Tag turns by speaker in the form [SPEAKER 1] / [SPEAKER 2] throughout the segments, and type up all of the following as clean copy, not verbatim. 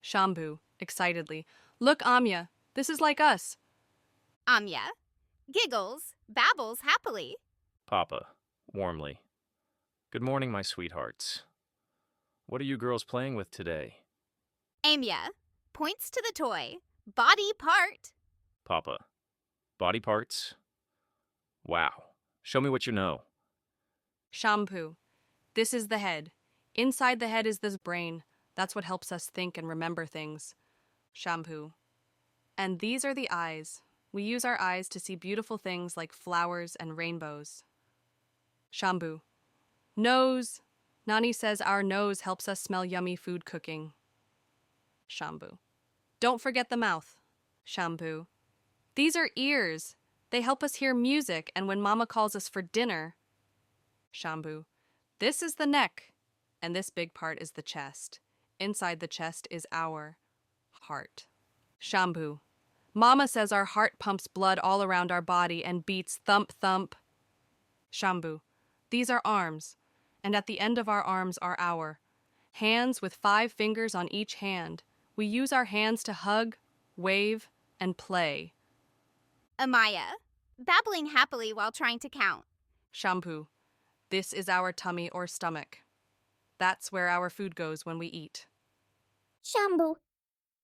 [SPEAKER 1] Shambhu, excitedly. Look, Amya, this is like us.
[SPEAKER 2] Amya giggles, babbles happily.
[SPEAKER 3] Papa, warmly. Good morning, my sweethearts. What are you girls playing with today?
[SPEAKER 2] Amya points to the toy, body part.
[SPEAKER 3] Papa, body parts? Wow. Show me what you know.
[SPEAKER 1] Shambhu, this is the head. Inside the head is this brain. That's what helps us think and remember things. Shambhu. And these are the eyes. We use our eyes to see beautiful things like flowers and rainbows. Shambhu. Nose. Nani says our nose helps us smell yummy food cooking. Shambhu. Don't forget the mouth. Shambhu. These are ears. They help us hear music and when Mama calls us for dinner. Shambhu. This is the neck, and this big part is the chest. Inside the chest is our heart. Shambhu. Mama says our heart pumps blood all around our body and beats thump-thump. Shambhu. These are arms, and at the end of our arms are our hands with 5 fingers on each hand. We use our hands to hug, wave, and play.
[SPEAKER 2] Amya babbling happily while trying to count.
[SPEAKER 1] Shambhu. This is our tummy or stomach. That's where our food goes when we eat.
[SPEAKER 4] Shambhu.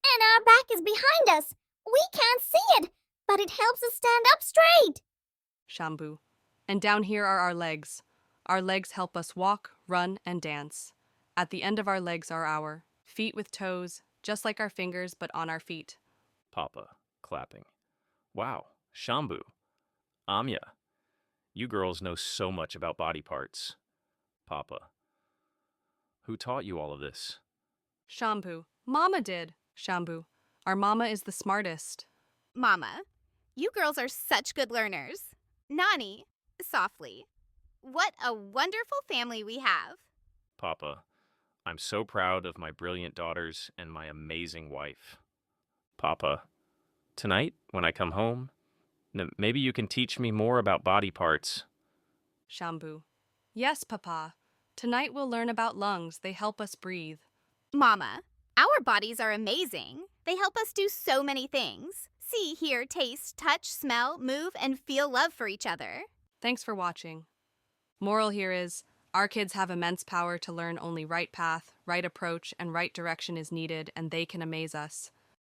[SPEAKER 4] And our back is behind us. We can't see it, but it helps us stand up straight.
[SPEAKER 1] Shambhu. And down here are our legs. Our legs help us walk, run, and dance. At the end of our legs are our feet with toes, just like our fingers, but on our feet.
[SPEAKER 3] Papa, clapping. Wow, Shambhu. Amya. You girls know so much about body parts. Papa. Who taught you all of this?
[SPEAKER 1] Shambhu. Mama did. Shambhu. Our mama is the smartest.
[SPEAKER 2] Mama, you girls are such good learners. Nani, softly. What a wonderful family we have.
[SPEAKER 3] Papa, I'm so proud of my brilliant daughters and my amazing wife. Papa, tonight, when I come home, maybe you can teach me more about body parts.
[SPEAKER 1] Shambhu. Yes, Papa. Tonight we'll learn about lungs. They help us breathe.
[SPEAKER 2] Mama, our bodies are amazing. They help us do so many things. See, hear, taste, touch, smell, move, and feel love for each other.
[SPEAKER 1] Thanks for watching. Moral here is, our kids have immense power to learn only right path, right approach, and right direction is needed, and they can amaze us.